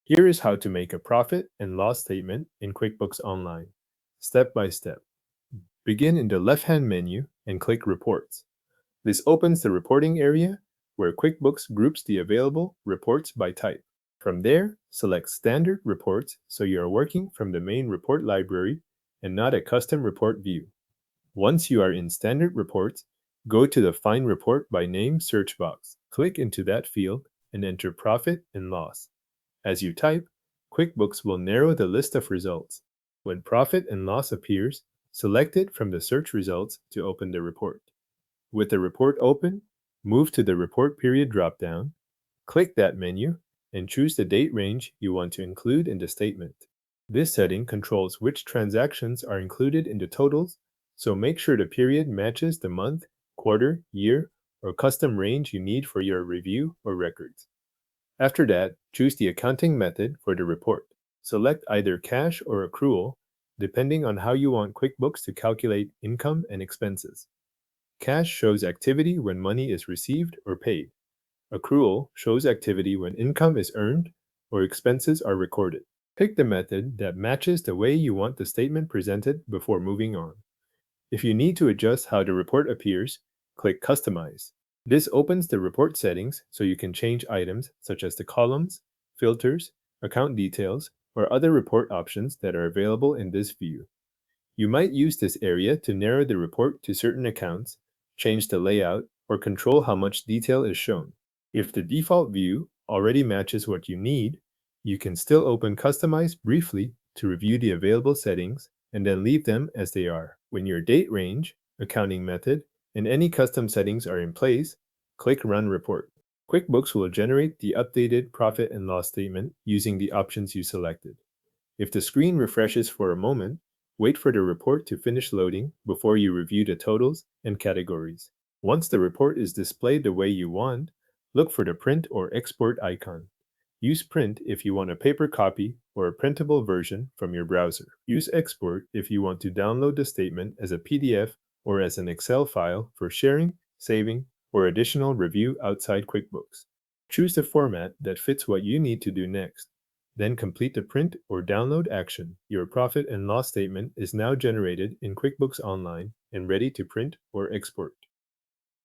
Here is how to make a profit and loss statement in QuickBooks Online. Step by step. Begin in the left-hand menu and click Reports. This opens the reporting area where QuickBooks groups the available reports by type. From there, select Standard Reports so you are working from the main report library and not a custom report view. Once you are in Standard Reports, go to the Find Report by Name search box. Click into that field and enter Profit and Loss. As you type, QuickBooks will narrow the list of results. When Profit and Loss appears, select it from the search results to open the report. With the report open, move to the Report Period drop-down, click that menu, and choose the date range you want to include in the statement. This setting controls which transactions are included in the totals, so make sure the period matches the month, quarter, year, or custom range you need for your review or records. After that, choose the accounting method for the report. Select either cash or accrual, depending on how you want QuickBooks to calculate income and expenses. Cash shows activity when money is received or paid. Accrual shows activity when income is earned or expenses are recorded. Pick the method that matches the way you want the statement presented before moving on. If you need to adjust how the report appears, click Customize. This opens the report settings so you can change items such as the columns, filters, account details, or other report options that are available in this view. You might use this area to narrow the report to certain accounts, change the layout, or control how much detail is shown. If the default view already matches what you need, you can still open Customize briefly to review the available settings and then leave them as they are. When your date range, accounting method, and any custom settings are in place, click Run Report. QuickBooks will generate the updated profit and loss statement using the options you selected. If the screen refreshes for a moment, wait for the report to finish loading before you review the totals and categories. Once the report is displayed the way you want, look for the print or export icon. Use print if you want a paper copy or a printable version from your browser. Use export if you want to download the statement as a PDF or as an Excel file for sharing, saving, or additional review outside QuickBooks. Choose the format that fits what you need to do next. Then complete the print or download action. Your profit and loss statement is now generated in QuickBooks Online and ready to print or export.